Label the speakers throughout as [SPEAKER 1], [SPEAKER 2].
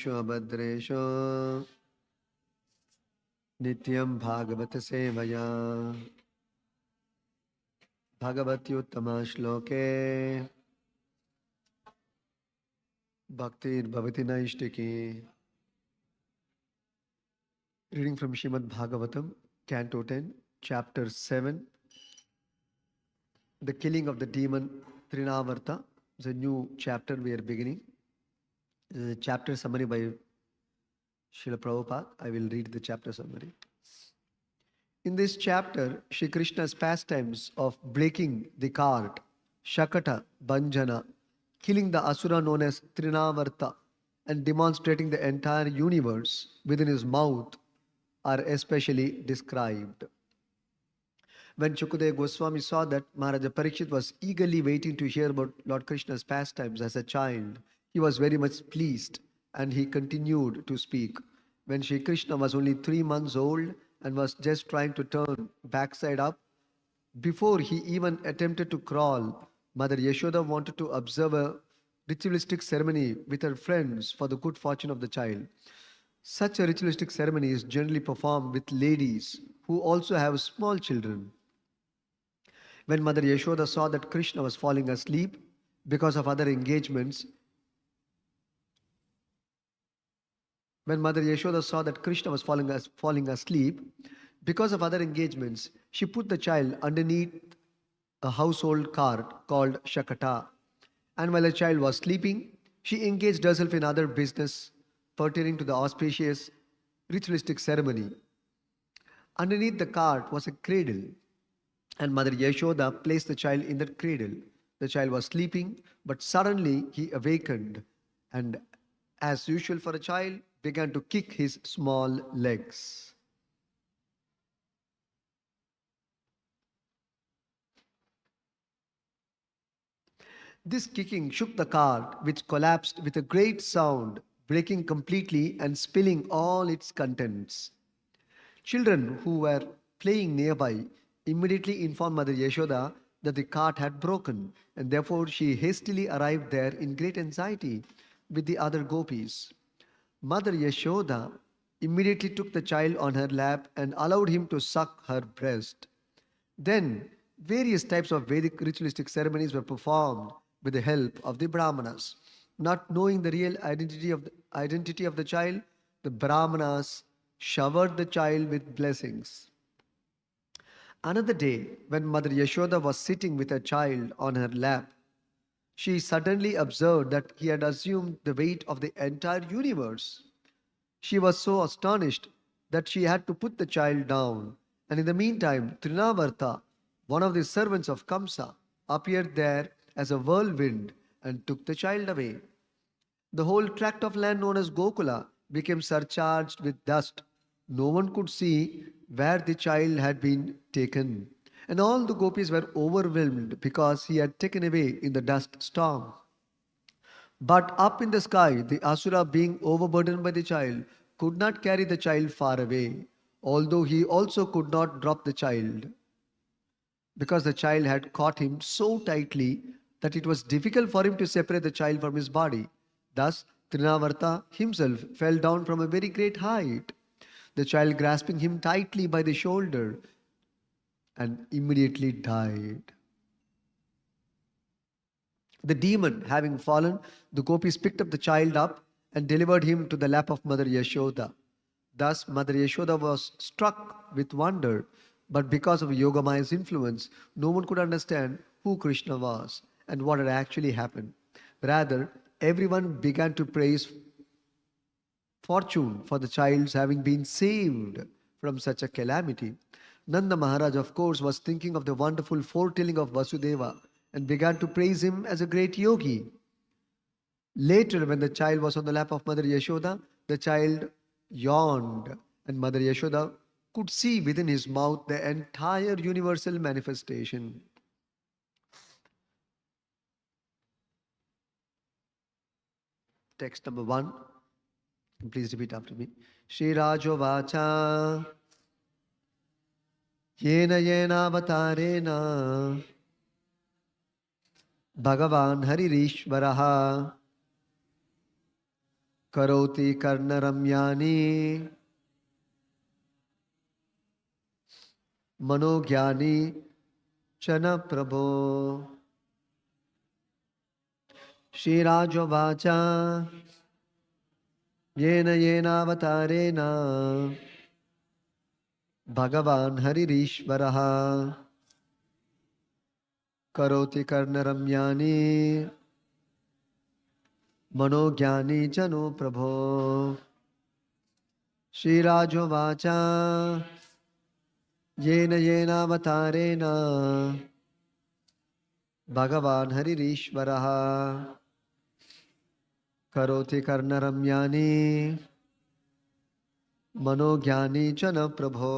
[SPEAKER 1] Abhadresho Nityam Bhagavata Sevaya Bhagavati Uttama Shloke Bhaktir Bhavati Naishtiki. Reading from Srimad Bhagavatam, Canto 10, Chapter 7, The Killing of the Demon Trinavarta. It's a new chapter we are beginning. Chapter summary by Srila Prabhupada. I will read the chapter summary. In this chapter, Shri Krishna's pastimes of breaking the cart, Shakata, Banjana, killing the Asura known as Trinavarta, and demonstrating the entire universe within his mouth are especially described. When Shukadeva Goswami saw that Maharaja Parikshit was eagerly waiting to hear about Lord Krishna's pastimes as a child, he was very much pleased and he continued to speak. When Shri Krishna was only 3 months old and was just trying to turn backside up, before he even attempted to crawl, Mother Yashoda wanted to observe a ritualistic ceremony with her friends for the good fortune of the child. Such a ritualistic ceremony is generally performed with ladies who also have small children. When Mother Yashoda saw that Krishna was falling asleep because of other engagements, she put the child underneath a household cart called Shakata. And while the child was sleeping, she engaged herself in other business pertaining to the auspicious ritualistic ceremony. Underneath the cart was a cradle, and Mother Yashoda placed the child in that cradle. The child was sleeping, but suddenly he awakened and, as usual for a child, began to kick his small legs. This kicking shook the cart, which collapsed with a great sound, breaking completely and spilling all its contents. Children who were playing nearby immediately informed Mother Yashoda that the cart had broken, and therefore she hastily arrived there in great anxiety with the other gopis. Mother Yashoda immediately took the child on her lap and allowed him to suck her breast. Then, various types of Vedic ritualistic ceremonies were performed with the help of the Brahmanas. Not knowing the real identity of the child, the Brahmanas showered the child with blessings. Another day, when Mother Yashoda was sitting with her child on her lap, she suddenly observed that he had assumed the weight of the entire universe. She was so astonished that she had to put the child down, and in the meantime, Trinavarta, one of the servants of Kamsa, appeared there as a whirlwind and took the child away. The whole tract of land known as Gokula became surcharged with dust. No one could see where the child had been taken, and all the gopis were overwhelmed because he had taken away in the dust storm. But up in the sky, the Asura, being overburdened by the child, could not carry the child far away, although he also could not drop the child, because the child had caught him so tightly that it was difficult for him to separate the child from his body. Thus, Trinavarta himself fell down from a very great height, the child grasping him tightly by the shoulder, and immediately died. The demon having fallen, the gopis picked up the child up and delivered him to the lap of Mother Yashoda. Thus, Mother Yashoda was struck with wonder, but because of Yogamaya's influence, no one could understand who Krishna was and what had actually happened. Rather, everyone began to praise fortune for the child's having been saved from such a calamity. Nanda Maharaj, of course, was thinking of the wonderful foretelling of Vasudeva and began to praise him as a great yogi. Later, when the child was on the lap of Mother Yashoda, the child yawned, and Mother Yashoda could see within his mouth the entire universal manifestation. Text number 1. Please repeat after me. Shri Rajo Vacha Yena Yena Avatarena Bhagavan Haririshvaraha karoti karnaramyani मनोज्ञानी चन प्रभो श्रीराजोवाच येन येनावतारेण भगवान् हरिरीश्वरः करोति कर्णरम्यानि मनोज्ञानी जनो प्रभो श्रीराजोवाच येन येनावतारेण भगवान् हरिरीश्वरः करोति कर्णरम्यानि मनोज्ञानी च न प्रभो.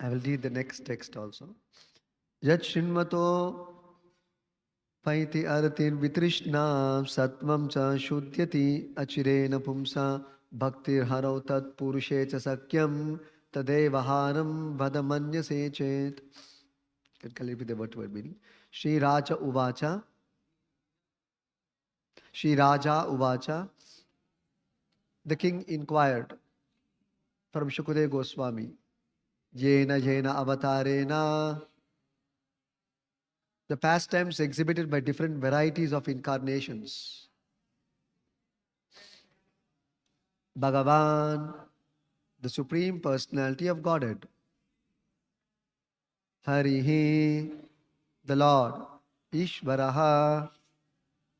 [SPEAKER 1] I will read the next text also. Yat shinmato paiti aratir vitrishna satvam cha shuddhyati achirena pumsa bhaktir harau tat purushe cha sakyam tadevaharam vadamanyase chet. Can you repeat the word meaning? Shri Raja Uvacha. Shri Raja Uvacha. The king inquired from Shukadeva Goswami. Yena yena avatarena. The pastimes exhibited by different varieties of incarnations. Bhagavan, the Supreme Personality of Godhead. Harihi, the Lord. Ishvaraha,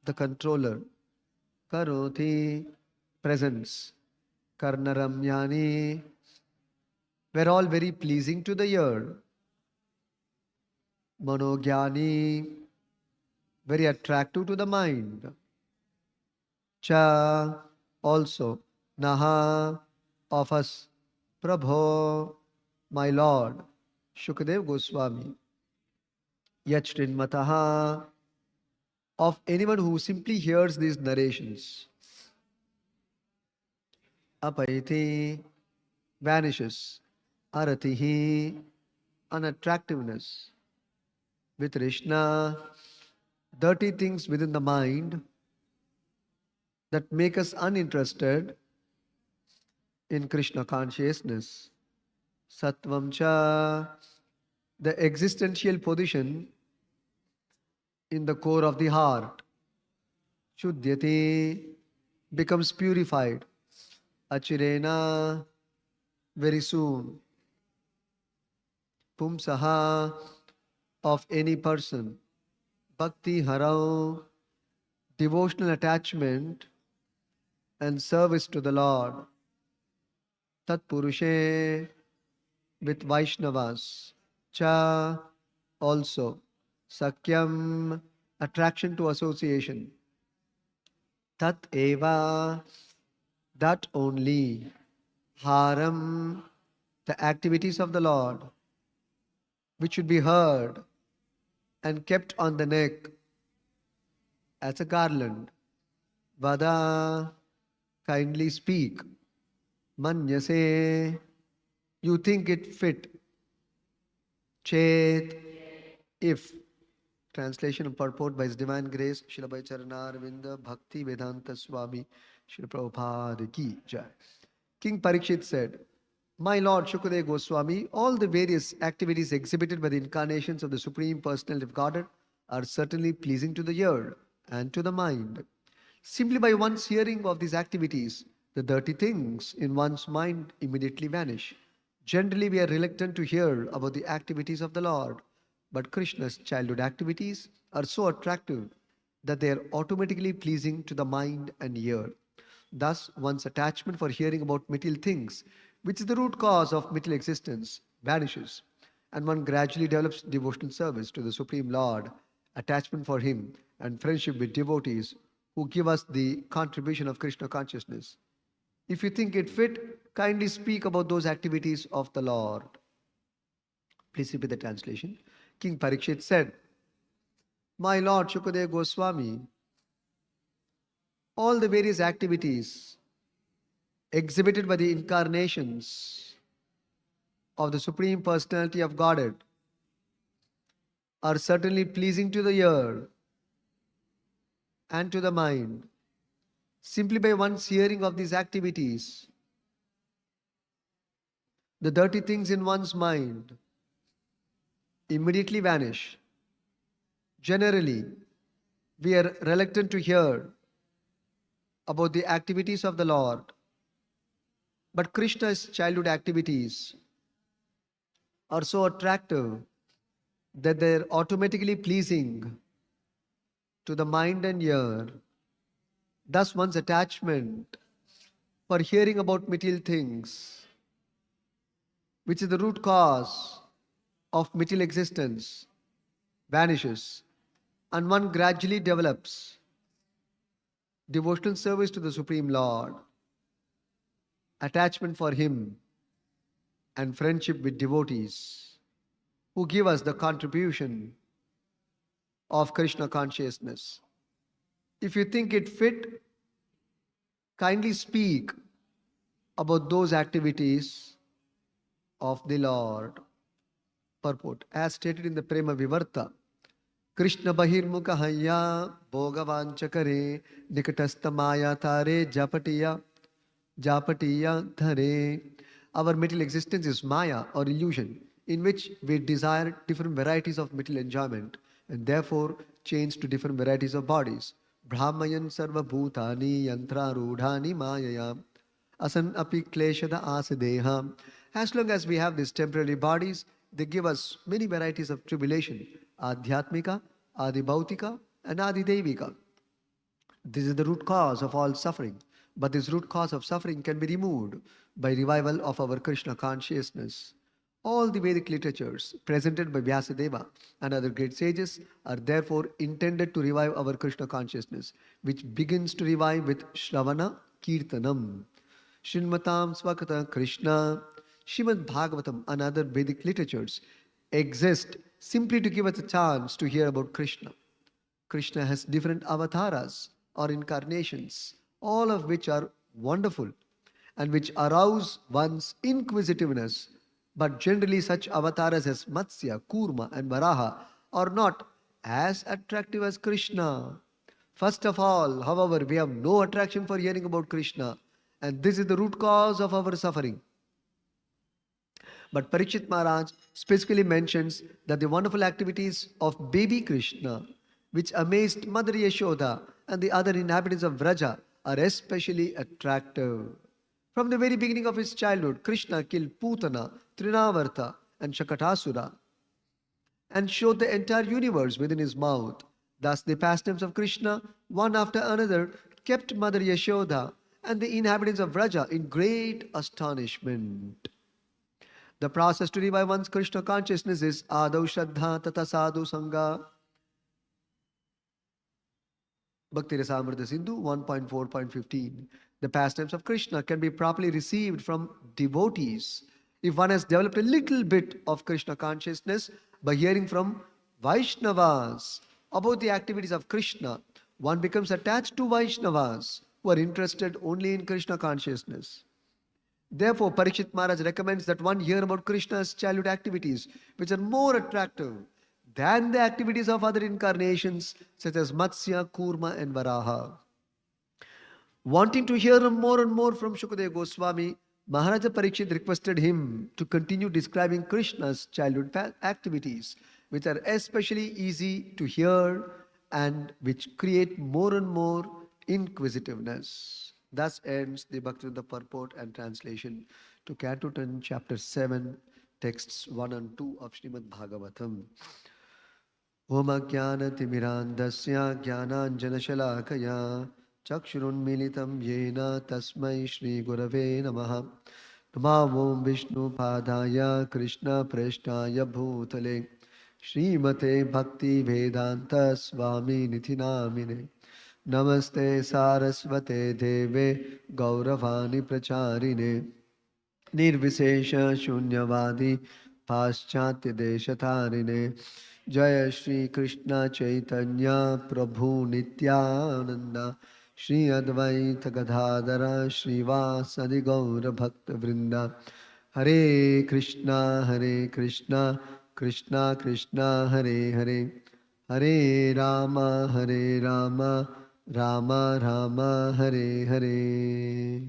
[SPEAKER 1] the Controller. Karoti, presence. Karnaramyani, were all very pleasing to the ear. Manogyani, very attractive to the mind. Cha, also. Naha, of us. Prabho, my Lord. Shukadeva Goswami. Yachrinmataha, of anyone who simply hears these narrations. Apaiti, vanishes. Aratihi, unattractiveness. Vitrishna, dirty things within the mind that make us uninterested in Krishna consciousness. Sattvam cha, the existential position in the core of the heart. Shuddhyati, becomes purified. Achirena, very soon. Pumsaha, of any person. Bhakti harau, devotional attachment and service to the Lord. Tat Purushe, with Vaishnavas. Cha, also. Sakyam, attraction to association. Tat eva, that only. Haram, the activities of the Lord, which should be heard and kept on the neck as a garland. Vada, kindly speak. Manyase, you think it fit. Chet, if. Translation and purport by His Divine Grace, Srila Bhai Charana Arvinda Bhakti Vedanta Swami, Srila Prabhupada Ki Jai. King Parikshit said, My Lord Shukadeva Goswami, all the various activities exhibited by the incarnations of the Supreme Personality of Godhead are certainly pleasing to the ear and to the mind. Simply by one's hearing of these activities, the dirty things in one's mind immediately vanish. Generally, we are reluctant to hear about the activities of the Lord, but Krishna's childhood activities are so attractive that they are automatically pleasing to the mind and ear. Thus, one's attachment for hearing about material things, which is the root cause of material existence, vanishes, and one gradually develops devotional service to the Supreme Lord, attachment for Him, and friendship with devotees who give us the contribution of Krishna consciousness. If you think it fit, kindly speak about those activities of the Lord. Please repeat the translation. King Parikshit said, My Lord Shukadeva Goswami, all the various activities exhibited by the incarnations of the Supreme Personality of Godhead are certainly pleasing to the ear and to the mind. Simply by one's hearing of these activities, the dirty things in one's mind immediately vanish. Generally, we are reluctant to hear about the activities of the Lord, but Krishna's childhood activities are so attractive that they are automatically pleasing to the mind and ear. Thus, one's attachment for hearing about material things, which is the root cause of material existence, vanishes, and one gradually develops devotional service to the Supreme Lord, attachment for Him, and friendship with devotees who give us the contribution of Krishna consciousness. If you think it fit, kindly speak about those activities of the Lord. Purport. As stated in the Prema Vivarta, Krishna Bahirmukha Haya Bhogavanchakare Nikatasthamaya Tare Japatiya Dhare. Our material existence is Maya or illusion, in which we desire different varieties of material enjoyment and therefore change to different varieties of bodies. Brahmayan sarva bhutani yantra rudhani mayaya asan api kleshada asadeha. As long as we have these temporary bodies, they give us many varieties of tribulation, adhyatmika, adibhautika, and adidevika. This is the root cause of all suffering. But this root cause of suffering can be removed by revival of our Krishna consciousness. All the Vedic literatures presented by Vyasadeva and other great sages are therefore intended to revive our Krishna consciousness, which begins to revive with Shravana Kirtanam. Shinmatam Swakata Krishna, Srimad Bhagavatam and other Vedic literatures exist simply to give us a chance to hear about Krishna. Krishna has different avatars or incarnations, all of which are wonderful and which arouse one's inquisitiveness. But generally, such avatars as Matsya, Kurma, and Varaha are not as attractive as Krishna. First of all, however, we have no attraction for hearing about Krishna, and this is the root cause of our suffering. But Parikshit Maharaj specifically mentions that the wonderful activities of baby Krishna, which amazed Mother Yashoda and the other inhabitants of Vraja, are especially attractive. From the very beginning of his childhood, Krishna killed Putana, Trinavarta, and Shakatasura and showed the entire universe within his mouth. Thus, the pastimes of Krishna, one after another, kept Mother Yashoda and the inhabitants of Vraja in great astonishment. The process to revive one's Krishna consciousness is Adau Shraddha Tata Sadhu Sangha. Bhakti Rasamrita Sindhu 1.4.15. The pastimes of Krishna can be properly received from devotees if one has developed a little bit of Krishna consciousness by hearing from Vaishnavas about the activities of Krishna. One becomes attached to Vaishnavas who are interested only in Krishna consciousness. Therefore, Parikshit Maharaj recommends that one hear about Krishna's childhood activities, which are more attractive than the activities of other incarnations such as Matsya, Kurma, and Varaha. Wanting to hear more and more from Shukadeva Goswami, Maharaja Parikshit requested him to continue describing Krishna's childhood activities, which are especially easy to hear and which create more and more inquisitiveness. Thus ends the Bhaktivedanta purport and translation to Canto 10, Chapter 7, texts 1 and 2 of Srimad Bhagavatam. Om Ajnanatimirandasya Jnananjanashalakaya Chakshurunmilitam Yena Tasmai Shri Gurave Namaha Namo Om Vishnu Padaya Krishna Preshtaya Bhutale Srimate Bhakti Vedanta Swami Nithinamine Namaste Saraswate Deve Gauravani Pracharine Nirvishesha Shunyavadi Paschatya Deshatarine Jaya Shri Krishna Chaitanya Prabhu Nityananda Shri Advaita Gadadara Srivasadi Gaura Bhakta Vrinda Hare Krishna Krishna Krishna Hare Hare Hare Rama Rama Rama Hare Hare.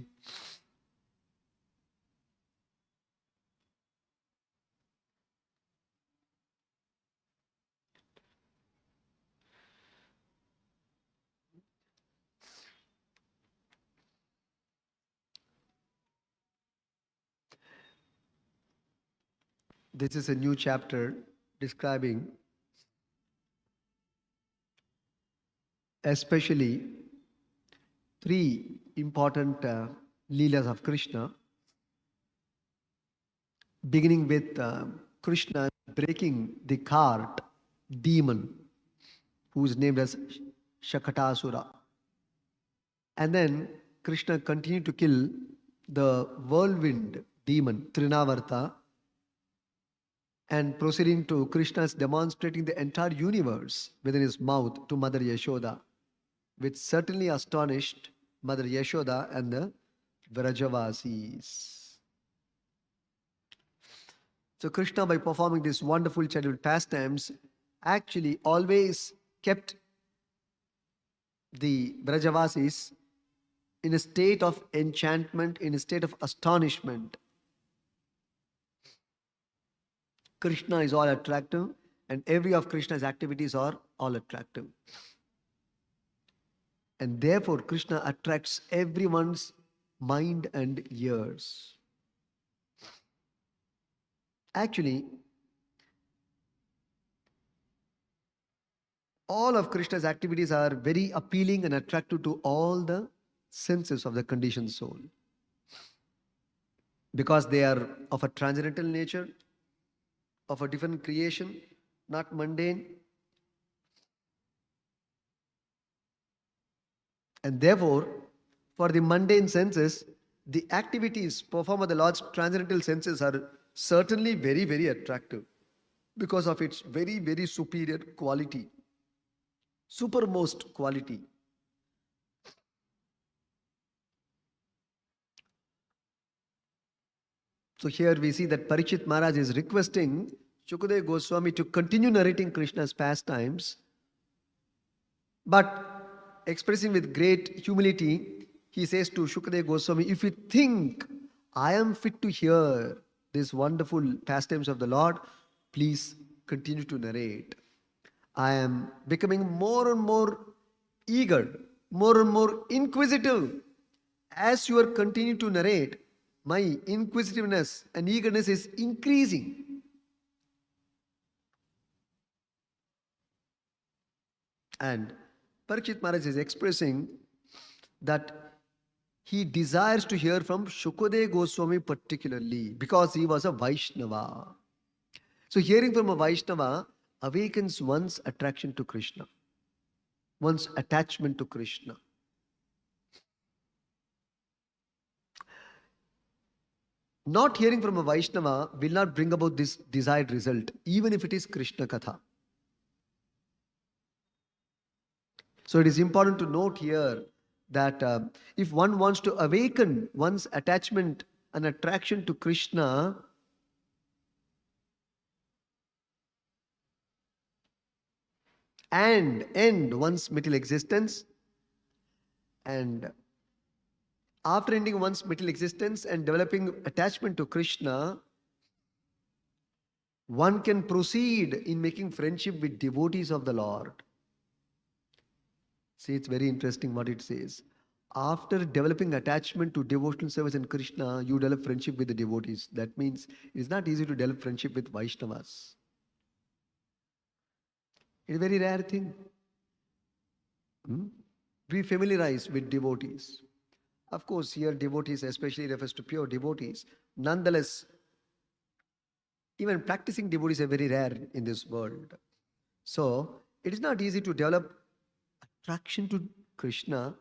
[SPEAKER 1] This is a new chapter describing especially three important leelas of Krishna, beginning with Krishna breaking the cart demon, who is named as Shakatasura. And then Krishna continued to kill the whirlwind demon, Trinavarta, and proceeding to Krishna's demonstrating the entire universe within his mouth to Mother Yashoda, which certainly astonished Mother Yashoda and the Vrajavasis. So Krishna, by performing these wonderful childhood pastimes, actually always kept the Vrajavasis in a state of enchantment, in a state of astonishment. Krishna is all attractive, and every of Krishna's activities are all attractive. And therefore, Krishna attracts everyone's mind and ears. Actually, all of Krishna's activities are very appealing and attractive to all the senses of the conditioned soul, because they are of a transcendental nature, of a different creation, not mundane. And therefore, for the mundane senses, the activities performed by the Lord's transcendental senses are certainly very, very attractive because of its very, very superior quality, supermost quality. So here we see that Parikshit Maharaj is requesting Shukadeva Goswami to continue narrating Krishna's pastimes, but expressing with great humility, he says to Shukadeva Goswami, if you think I am fit to hear these wonderful pastimes of the Lord, please continue to narrate. I am becoming more and more eager, more and more inquisitive. As you are continuing to narrate, my inquisitiveness and eagerness is increasing. And Parikshit Maharaj is expressing that he desires to hear from Shukadeva Goswami particularly because he was a Vaishnava. So hearing from a Vaishnava awakens one's attraction to Krishna, one's attachment to Krishna. Not hearing from a Vaishnava will not bring about this desired result, even if it is Krishna Katha. So it is important to note here that if one wants to awaken one's attachment and attraction to Krishna, and end one's material existence, and After ending one's material existence and developing attachment to Krishna, one can proceed in making friendship with devotees of the Lord. See, it's very interesting what it says. After developing attachment to devotional service in Krishna, you develop friendship with the devotees. That means it is not easy to develop friendship with Vaishnavas. It's a very rare thing. Be familiarized with devotees. Of course, here devotees especially refers to pure devotees. Nonetheless, even practicing devotees are very rare in this world. So, it is not easy to develop attraction to Krishna,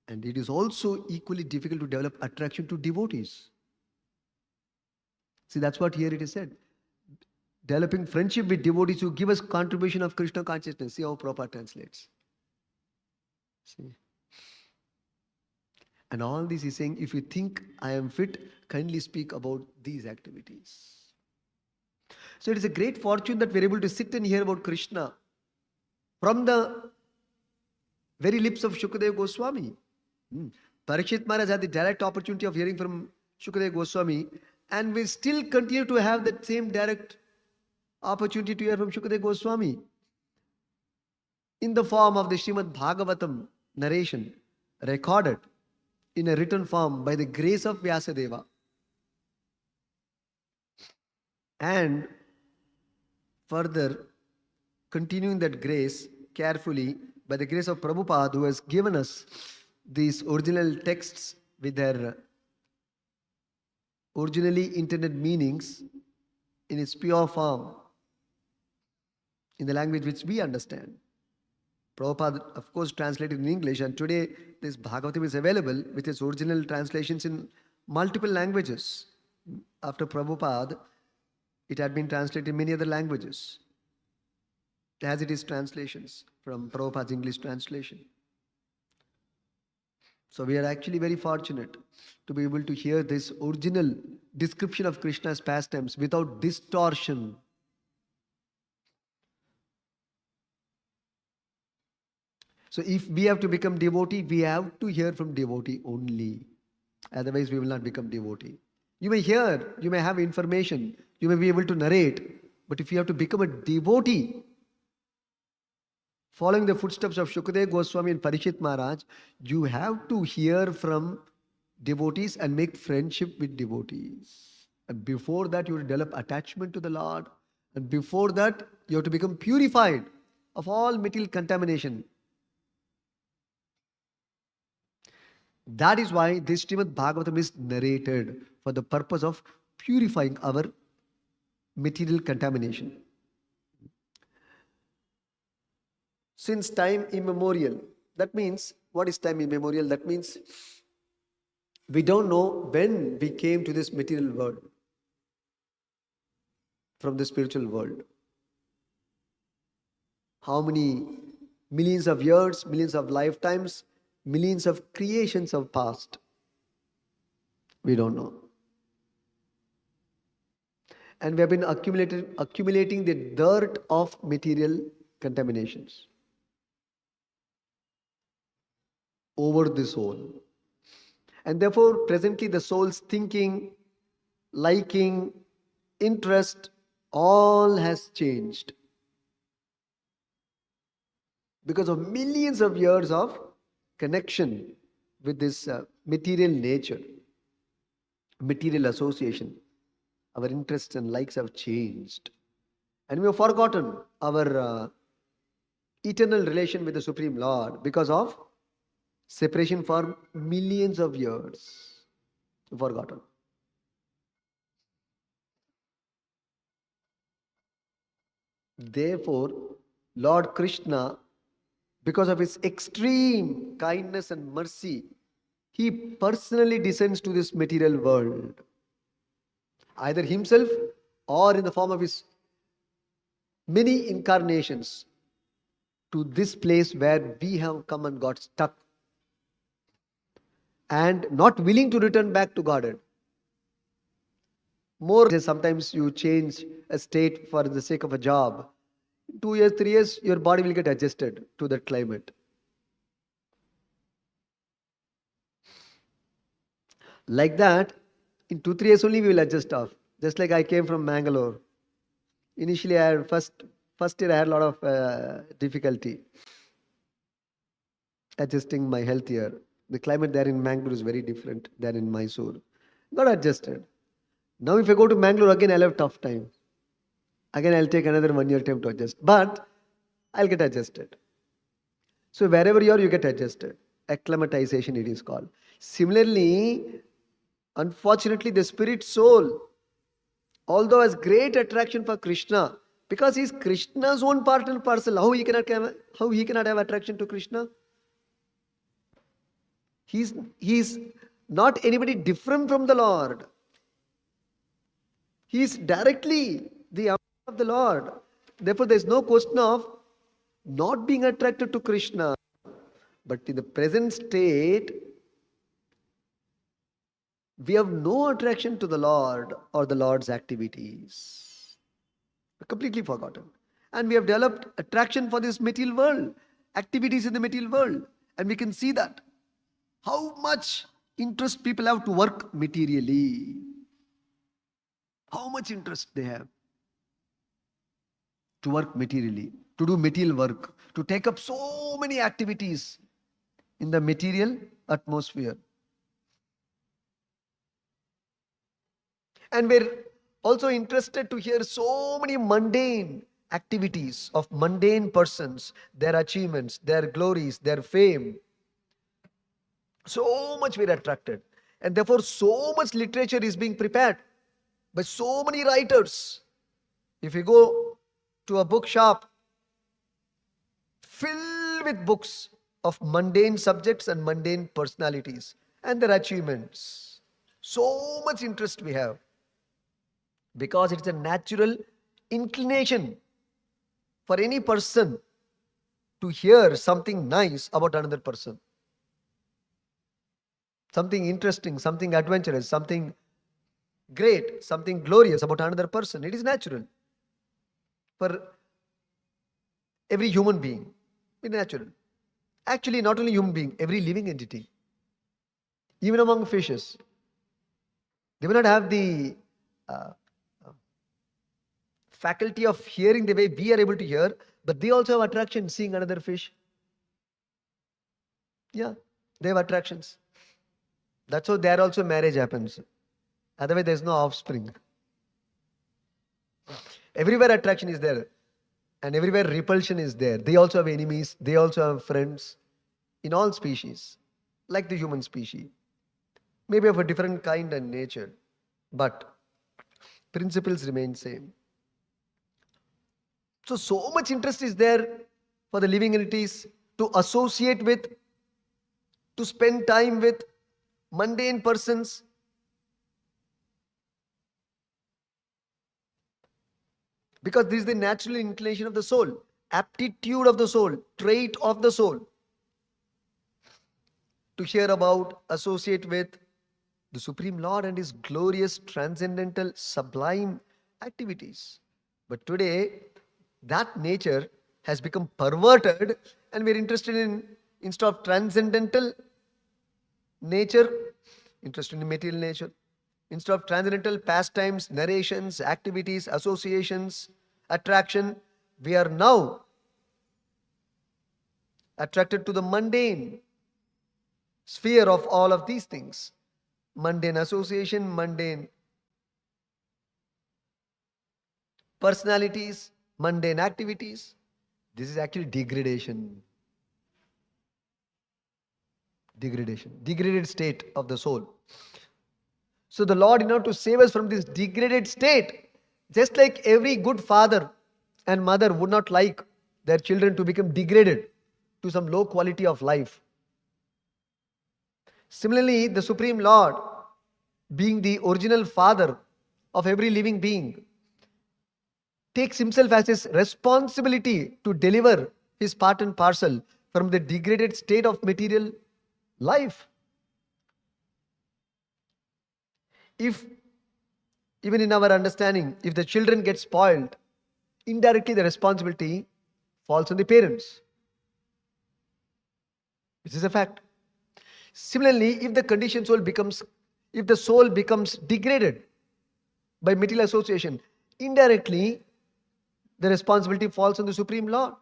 [SPEAKER 1] and it is also equally difficult to develop attraction to devotees. See, that's what here it is said. Developing friendship with devotees who give us contribution of Krishna consciousness. See how Prabhupada translates. See. And all this is saying, if you think I am fit, kindly speak about these activities. So it is a great fortune that we are able to sit and hear about Krishna from the very lips of Shukadeva Goswami. Parikshit Maharaj had the direct opportunity of hearing from Shukadeva Goswami, and we still continue to have that same direct opportunity to hear from Shukadeva Goswami in the form of the Srimad Bhagavatam narration, recorded in a written form by the grace of Vyasadeva. And further, continuing that grace carefully by the grace of Prabhupada, who has given us these original texts with their originally intended meanings in its pure form, in the language which we understand. Prabhupada, of course, translated in English, and today this Bhagavatam is available with its original translations in multiple languages. After Prabhupada, it had been translated in many other languages, as it is translations from Prabhupada's English translation. So we are actually very fortunate to be able to hear this original description of Krishna's pastimes without distortion. So if we have to become devotee, we have to hear from devotee only. Otherwise, we will not become devotee. You may hear, you may have information, you may be able to narrate, but if you have to become a devotee, following the footsteps of Shukadeva Goswami and Parikshit Maharaj, you have to hear from devotees and make friendship with devotees. And before that, you will develop attachment to the Lord. And before that, you have to become purified of all material contamination. That is why this Srimad Bhagavatam is narrated for the purpose of purifying our material contamination. Since time immemorial, that means, what is time immemorial? That means we don't know when we came to this material world from the spiritual world. How many millions of years, millions of lifetimes, millions of creations have passed? We don't know. And we have been accumulating the dirt of material contaminations over the soul. And therefore, presently the soul's thinking, liking, interest, all has changed because of millions of years of connection with this material nature, material association. Our interests and likes have changed. And we have forgotten our eternal relation with the Supreme Lord because of separation for millions of years. Forgotten. Therefore, Lord Krishna, because of his extreme kindness and mercy, he personally descends to this material world, either himself or in the form of his many incarnations, to this place where we have come and got stuck and not willing to return back to Godhead. More, sometimes you change a state for the sake of a job. 2 years, 3 years, your body will get adjusted to that climate. Like that, in 2 3 years only we will adjust off. Just like I came from Mangalore. Initially, I had first year I had a lot of difficulty adjusting my health here. The climate there in Mangalore is very different than in Mysore. Got adjusted. Now, if I go to Mangalore again, I'll have tough time. Again, I'll take another 1 year time to adjust. But I'll get adjusted. So wherever you are, you get adjusted. Acclimatization, it is called. Similarly, unfortunately, the spirit soul, although has great attraction for Krishna, because he is Krishna's own part and parcel, how he cannot have attraction to Krishna? He's not anybody different from the Lord. He is directly the avatar of the Lord. Therefore, there is no question of not being attracted to Krishna. But in the present state, we have no attraction to the Lord or the Lord's activities. We're completely forgotten. And we have developed attraction for this material world, activities in the material world. And we can see that. How much interest people have to work materially. How much interest they have to work materially, to do material work, to take up so many activities in the material atmosphere. And we're also interested to hear so many mundane activities of mundane persons, their achievements, their glories, their fame. So much we're attracted. And therefore, so much literature is being prepared by so many writers. If you go to a bookshop, filled with books of mundane subjects and mundane personalities and their achievements. So much interest we have. Because it's a natural inclination for any person to hear something nice about another person. Something interesting, something adventurous, something great, something glorious about another person. It is natural for every human being. It's natural. Actually, not only human being, every living entity. Even among fishes. They may not have the faculty of hearing the way we are able to hear, but they also have attraction seeing another fish. Yeah, they have attractions. That's how there also marriage happens. Otherwise, there is no offspring. Everywhere attraction is there. And everywhere repulsion is there. They also have enemies. They also have friends. In all species. Like the human species. Maybe of a different kind and nature. But principles remain same. So much interest is there for the living entities to associate with, to spend time with mundane persons. Because this is the natural inclination of the soul, aptitude of the soul, trait of the soul. To hear about, associate with the Supreme Lord and His glorious, transcendental, sublime activities. But today, that nature has become perverted and we're interested in, instead of transcendental nature, interested in material nature. Instead of transcendental pastimes, narrations, activities, associations, attraction, we are now attracted to the mundane sphere of all of these things. Mundane association, mundane personalities, mundane activities. This is actually degradation. Degraded state of the soul. So the Lord, in order to save us from this degraded state, just like every good father and mother would not like their children to become degraded to some low quality of life. Similarly, the Supreme Lord, being the original father of every living being, takes himself as his responsibility to deliver his part and parcel from the degraded state of material life. If, even in our understanding, if the children get spoiled, indirectly the responsibility falls on the parents. This is a fact. Similarly, if the conditioned soul becomes if the soul becomes degraded by material association, indirectly the responsibility falls on the Supreme Lord.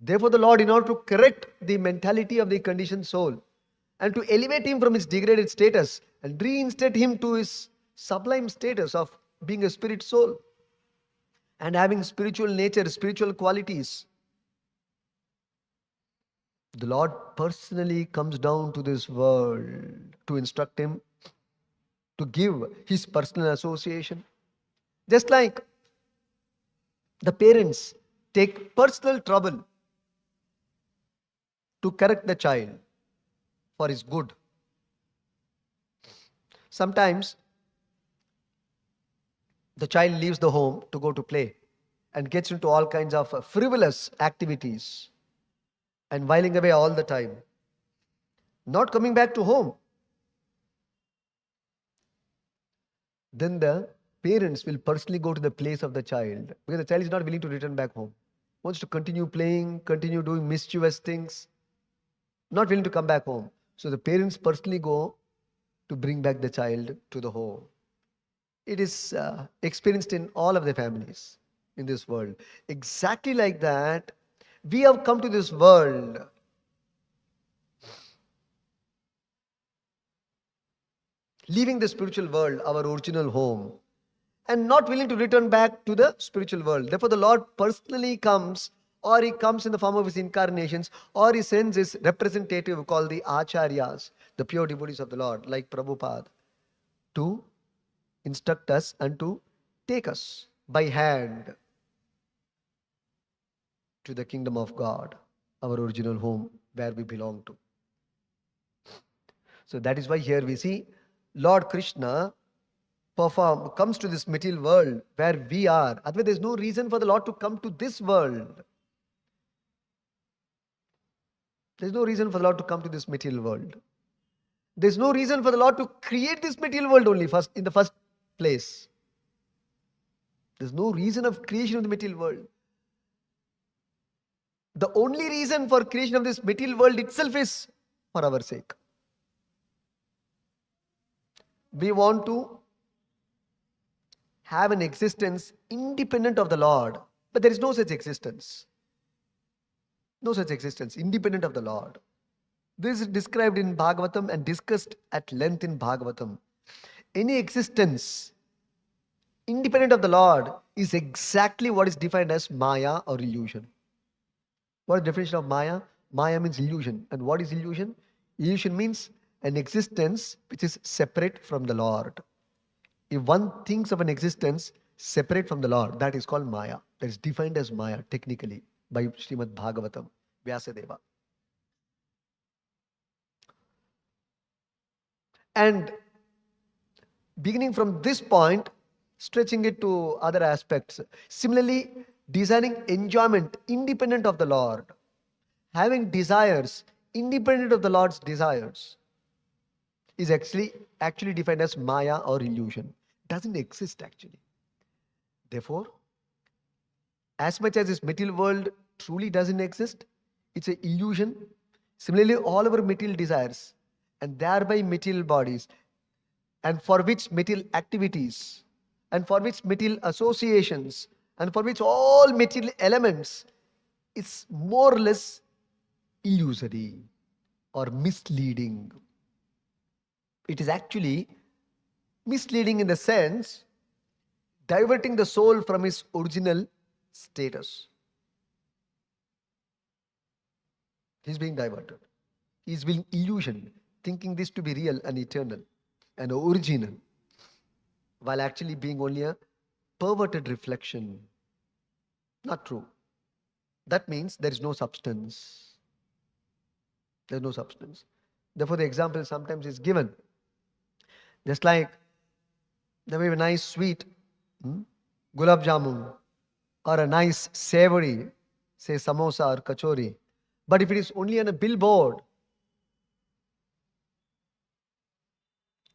[SPEAKER 1] Therefore, the Lord, in order to correct the mentality of the conditioned soul and to elevate him from his degraded status and reinstate him to his sublime status of being a spirit soul and having spiritual nature, spiritual qualities, the Lord personally comes down to this world to instruct him, to give his personal association. Just like the parents take personal trouble to correct the child for his good. Sometimes the child leaves the home to go to play and gets into all kinds of frivolous activities and whiling away all the time, not coming back to home. Then the parents will personally go to the place of the child because the child is not willing to return back home, wants to continue playing, continue doing mischievous things, not willing to come back home. So the parents personally go to bring back the child to the home. It is experienced in all of the families in this world. Exactly like that, we have come to this world leaving the spiritual world, our original home, and not willing to return back to the spiritual world. Therefore, the Lord personally comes, or he comes in the form of his incarnations, or he sends his representative called the Acharyas, the pure devotees of the Lord, like Prabhupada, to instruct us and to take us by hand to the kingdom of God, our original home, where we belong to. So that is why here we see Lord Krishna comes to this material world where we are. Otherwise, there's no reason for the Lord to come to this world. There's no reason for the Lord to come to this material world. There's no reason for the Lord to create this material world only first in the first place. There's no reason of creation of the material world. The only reason for creation of this material world itself is for our sake. We want to have an existence independent of the Lord, but there is no such existence. No such existence independent of the Lord. This is described in Bhagavatam and discussed at length in Bhagavatam. Any existence independent of the Lord is exactly what is defined as Maya or illusion. What is the definition of Maya? Maya means illusion. And what is illusion? Illusion means an existence which is separate from the Lord. If one thinks of an existence separate from the Lord, that is called Maya. That is defined as Maya technically by Srimad Bhagavatam, Vyasadeva. And beginning from this point, stretching it to other aspects. Similarly, designing enjoyment independent of the Lord, having desires independent of the Lord's desires, is actually defined as Maya or illusion. Doesn't exist actually. Therefore, as much as this material world truly doesn't exist, it's an illusion. Similarly, all our material desires and thereby material bodies, and for which material activities, and for which material associations, and for which all material elements, is more or less illusory or misleading. It is actually misleading in the sense diverting the soul from its original status. He's being diverted. He's being illusioned, thinking this to be real and eternal and original, while actually being only a perverted reflection. Not true. That means there is no substance. There is no substance. Therefore, the example sometimes is given. Just like there may be a nice sweet gulab jamun or a nice savory, say samosa or kachori. But if it is only on a billboard,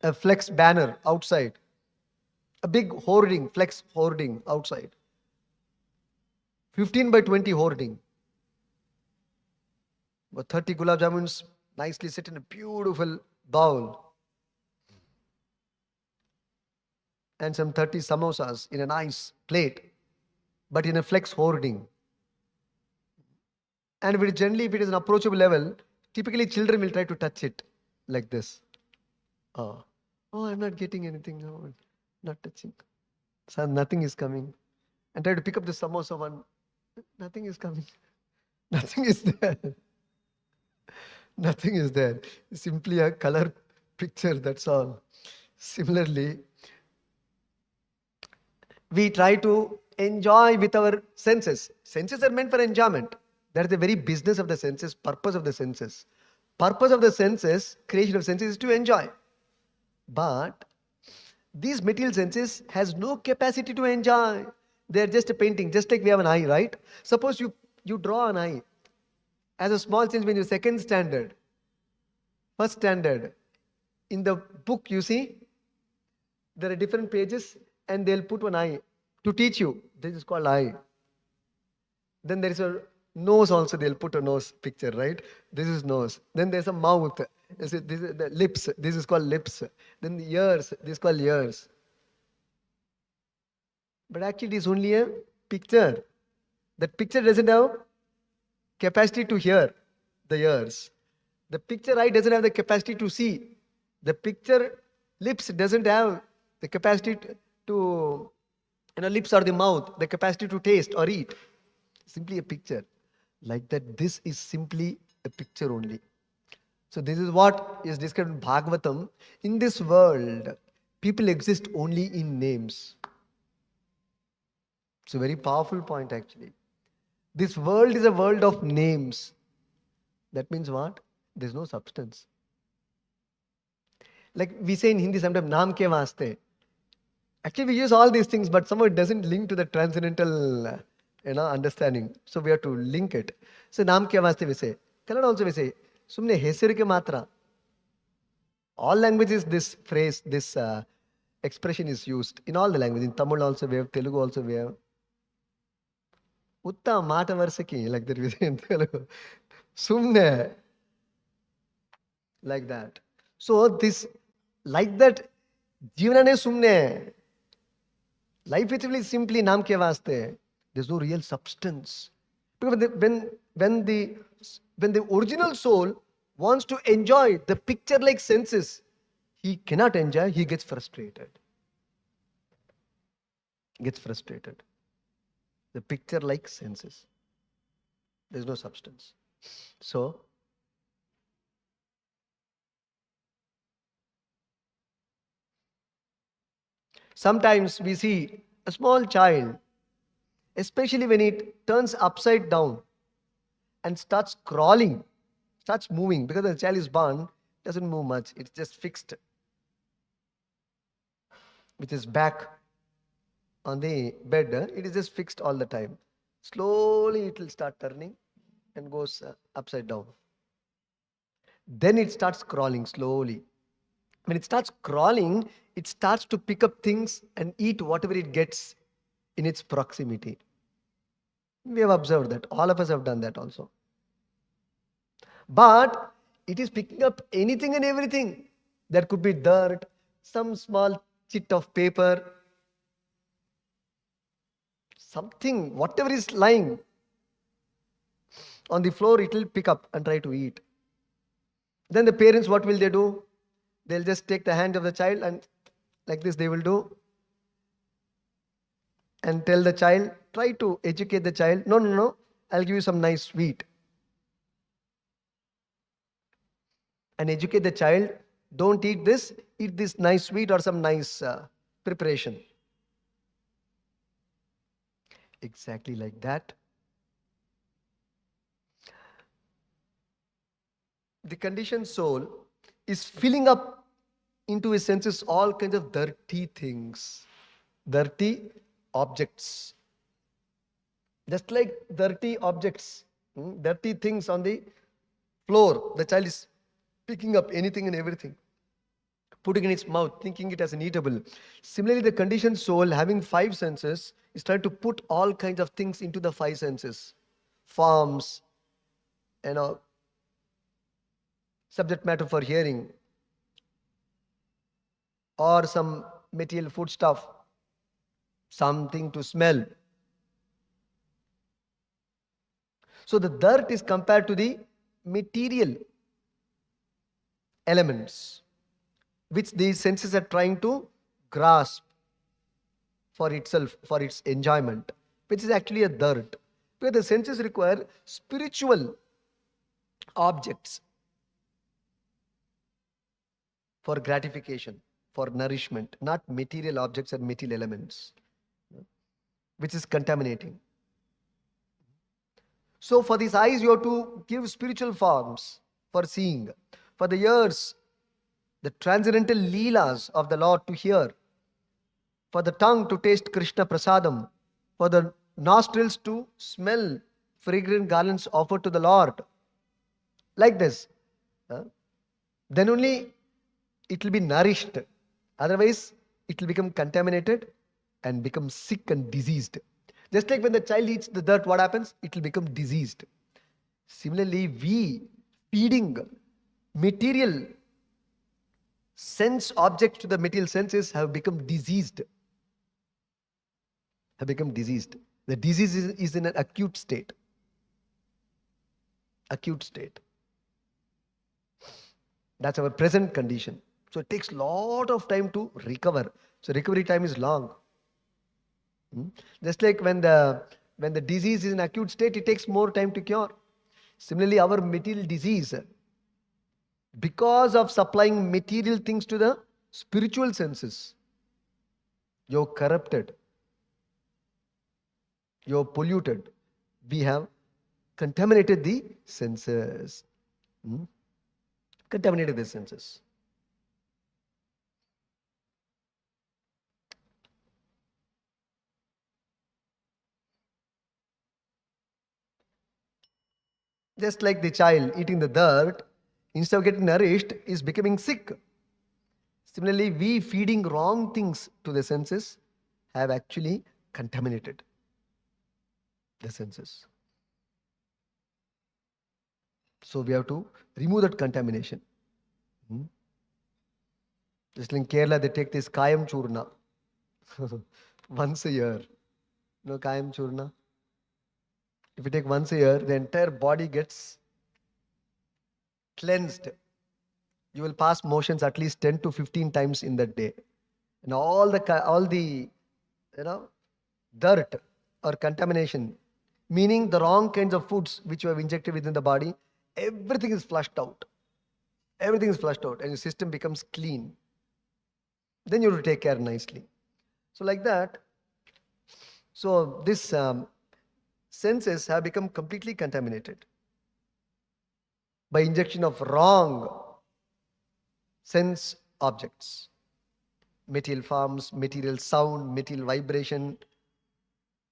[SPEAKER 1] a flex banner outside, a big hoarding, flex hoarding outside, 15 by 20 hoarding, but 30 gulab jamuns nicely sit in a beautiful bowl. and some 30 samosas in a nice plate, but in a flex hoarding. And if generally, if it is an approachable level, typically children will try to touch it like this. Oh, I'm not getting anything. No, not touching. So nothing is coming. And try to pick up the samosa one. Nothing is coming. Nothing is there. Nothing is there. Simply a color picture, that's all. Similarly, we try to enjoy with our senses. Senses are meant for enjoyment. That is the very business of the senses, purpose of the senses. Purpose of the senses, creation of senses, is to enjoy. But these material senses has no capacity to enjoy. They are just a painting, just like we have an eye, right? Suppose you draw an eye. As a small change when you're second standard, first standard, in the book you see, there are different pages and they'll put one eye to teach you. This is called eye. Then there is a nose also, they'll put a nose picture, right? This is nose. Then there's a mouth. This is the lips. This is called lips. Then the ears. This is called ears. But actually it is only a picture. That picture doesn't have capacity to hear, the ears. The picture eye doesn't have the capacity to see. The picture lips doesn't have the capacity to lips or the mouth, the capacity to taste or eat. Simply a picture. Like that, this is simply a picture only. So this is what is described in Bhagavatam. In this world, people exist only in names. It's a very powerful point actually. This world is a world of names. That means what? There's no substance. Like we say in Hindi sometimes, naam ke vaste. Actually we use all these things, but somehow it doesn't link to the transcendental understanding. So we have to link it. So naam ke vaste we say. Kannada also we say, sumne hesaru ke matra. All languages this phrase, this expression is used. In all the languages. In Tamil also we have, Telugu also we have. Utta mata varsaki, like that we say in Telugu. Sumne. Like that. So this, like that, jivanane sumne. Life is simply naam ke vaste. There's no real substance. Because when the original soul wants to enjoy the picture-like senses, he cannot enjoy, he gets frustrated. The picture-like senses. There's no substance. So, sometimes we see a small child, especially when it turns upside down and starts crawling, starts moving, because the child is born, doesn't move much, it's just fixed with his back on the bed. It is just fixed all the time. Slowly it will start turning and goes upside down. Then it starts crawling slowly. When it starts crawling, it starts to pick up things and eat whatever it gets in its proximity. We have observed that. All of us have done that also. But it is picking up anything and everything. There could be dirt, some small chit of paper, something, whatever is lying on the floor, it will pick up and try to eat. Then the parents, what will they do? They'll just take the hand of the child and like this they will do. And tell the child, try to educate the child. No, I'll give you some nice sweet. And educate the child, don't eat this nice sweet or some nice preparation. Exactly like that. The conditioned soul is filling up into his senses all kinds of dirty things, dirty objects. Just like dirty objects, dirty things on the floor, the child is picking up anything and everything, putting in its mouth, thinking it as an eatable. Similarly, the conditioned soul, having 5 senses, is trying to put all kinds of things into the 5 senses. Forms, subject matter for hearing, or some material foodstuff, something to smell. So the dirt is compared to the material elements which these senses are trying to grasp for itself, for its enjoyment, which is actually a dirt. Because the senses require spiritual objects for gratification, for nourishment, not material objects and material elements, which is contaminating. So for these eyes, you have to give spiritual forms for seeing. For the ears, the transcendental leelas of the Lord to hear. For the tongue to taste Krishna prasadam. For the nostrils to smell fragrant garlands offered to the Lord. Like this. Then only it will be nourished. Otherwise, it will become contaminated and become sick and diseased. Just like when the child eats the dirt, what happens? It will become diseased. Similarly, we feeding material sense objects to the material senses have become diseased. Have become diseased. The disease is in an acute state. Acute state. That's our present condition. So it takes a lot of time to recover. So recovery time is long. Just like when the disease is in acute state, it takes more time to cure. Similarly, our material disease, because of supplying material things to the spiritual senses, you're corrupted, you're polluted. We have contaminated the senses. Contaminated the senses. Just like the child eating the dirt, instead of getting nourished, is becoming sick. Similarly, we feeding wrong things to the senses have actually contaminated the senses. So we have to remove that contamination. Just like in Kerala, they take this Kayam Churna once a year. You know Kayam Churna? If you take once a year, the entire body gets cleansed. You will pass motions at least 10 to 15 times in that day. And all the dirt or contamination, meaning the wrong kinds of foods which you have injected within the body, everything is flushed out. Everything is flushed out and your system becomes clean. Then you will take care nicely. So like that, so this senses have become completely contaminated by injection of wrong sense objects, material forms, material sound, material vibration,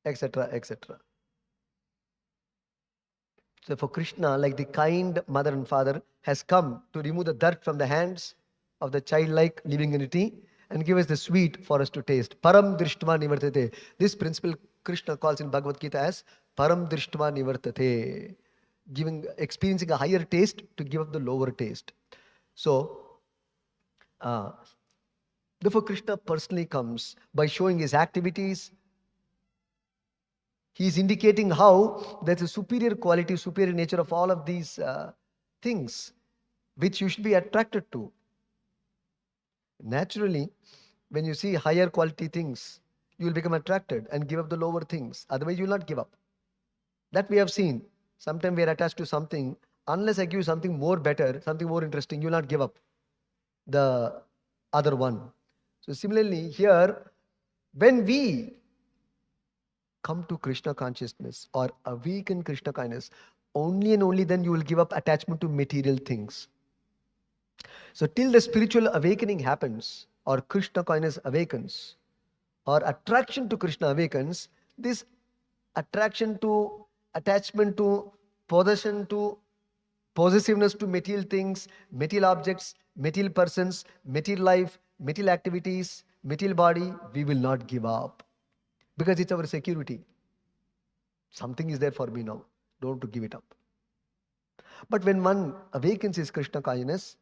[SPEAKER 1] etc., etc. So for Krishna, like the kind mother and father, has come to remove the dirt from the hands of the childlike living entity and give us the sweet for us to taste. Param drishtva nivartate. This principle Krishna calls in Bhagavad Gita as Param drishtva nivartate. Experiencing a higher taste to give up the lower taste. So, therefore Krishna personally comes by showing his activities. He is indicating how there's a superior quality, superior nature of all of these things which you should be attracted to. Naturally, when you see higher quality things, you will become attracted and give up the lower things. Otherwise, you will not give up. That we have seen. Sometimes we are attached to something. Unless I give you something more better, something more interesting, you will not give up the other one. So similarly, here, when we come to Krishna consciousness or awaken Krishna kindness, only and only then you will give up attachment to material things. So till the spiritual awakening happens, or Krishna kindness awakens, or attraction to Krishna awakens, this attraction to, attachment to, possession to, possessiveness to material things, material objects, material persons, material life, material activities, material body, we will not give up. Because it's our security. Something is there for me now. Don't want to give it up. But when one awakens his Krishna consciousness,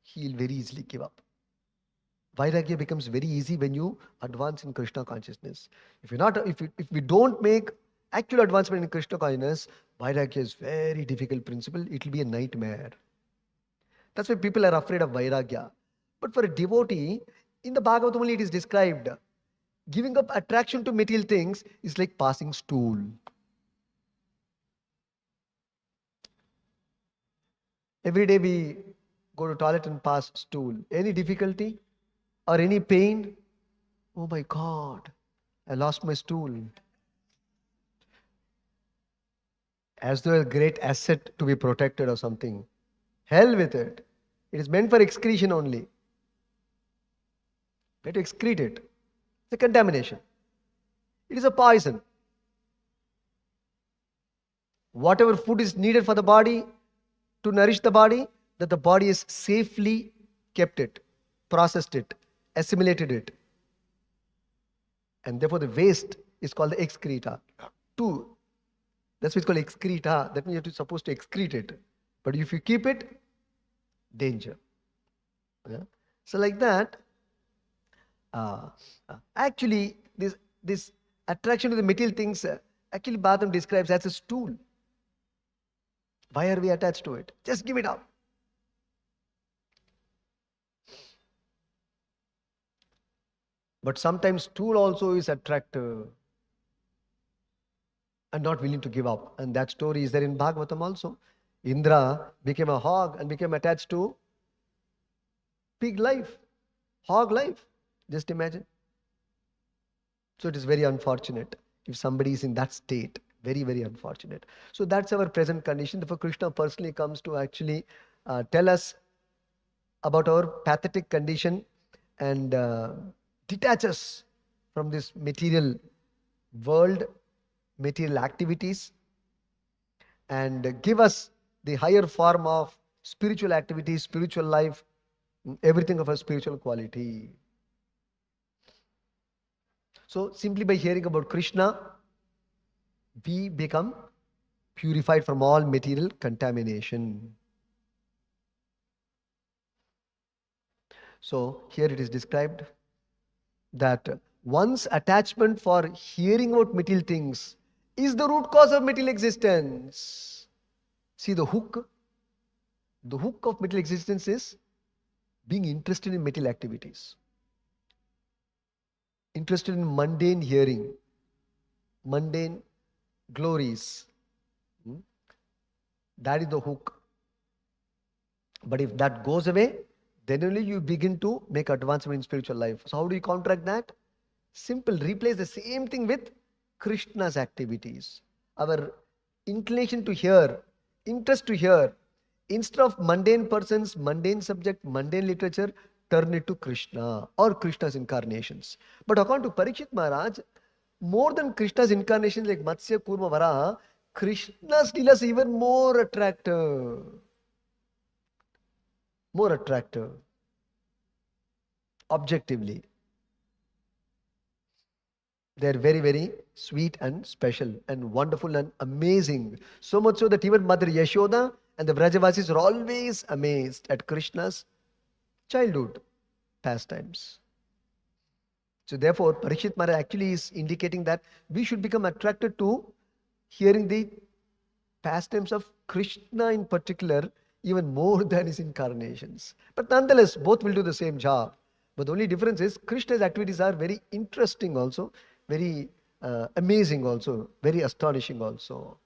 [SPEAKER 1] he will very easily give up. Vairagya becomes very easy when you advance in Krishna consciousness. If we don't make actual advancement in Krishna consciousness, Vairagya is very difficult principle. It will be a nightmare. That's why people are afraid of Vairagya. But for a devotee, in the Bhagavatam only it is described. Giving up attraction to material things is like passing stool. Every day we go to toilet and pass stool. Any difficulty or any pain? Oh my God, I lost my stool. As though a great asset to be protected or something. Hell with it. It is meant for excretion only. We have to excrete it. It's a contamination. It is a poison. Whatever food is needed for the body to nourish the body, that the body is safely kept it, processed it, assimilated it. And therefore the waste is called the excreta. Two. That's why it's called excreta. That means you're supposed to excrete it. But if you keep it, danger. Yeah? So like that, actually this attraction to the material things, actually Bhagavatam describes as a stool. Why are we attached to it? Just give it up. But sometimes stool also is attractive and not willing to give up. And that story is there in Bhagavatam also. Indra became a hog and became attached to pig life, hog life. Just imagine. So it is very unfortunate if somebody is in that state. Very, very unfortunate. So that's our present condition. Therefore, Krishna personally comes to actually tell us about our pathetic condition and detach us from this material world, material activities, and give us the higher form of spiritual activities, spiritual life, everything of a spiritual quality. So simply by hearing about Krishna, we become purified from all material contamination. So here it is described that one's attachment for hearing about material things is the root cause of material existence. See, the hook of material existence is being interested in material activities, interested in mundane hearing, mundane glories. That is the hook. But if that goes away, then only you begin to make advancement in spiritual life. So how do you counteract that? Simple, replace the same thing with Krishna's activities. Our inclination to hear, interest to hear, instead of mundane persons, mundane subject, mundane literature, turn it to Krishna or Krishna's incarnations. But according to Parikshit Maharaj, more than Krishna's incarnations like Matsya, Kurma, Varaha, Krishna's lila is even more attractive. More attractive. Objectively. They are very, very sweet and special and wonderful and amazing. So much so that even Mother Yashoda and the Vrajavasis are always amazed at Krishna's childhood pastimes. So therefore, Parikshit Maharaj actually is indicating that we should become attracted to hearing the pastimes of Krishna in particular, even more than his incarnations. But nonetheless, both will do the same job. But the only difference is Krishna's activities are very interesting also, very amazing also, very astonishing also.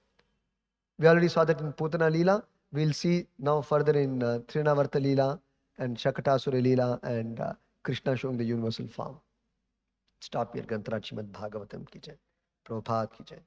[SPEAKER 1] We already saw that in Putana Leela. We'll see now further in Trinavarta Leela and Shakatasura Leela and Krishna showing the universal form. Stop here. Grantaraj Srimad Bhagavatam ki jai. Prabhupada ki jai.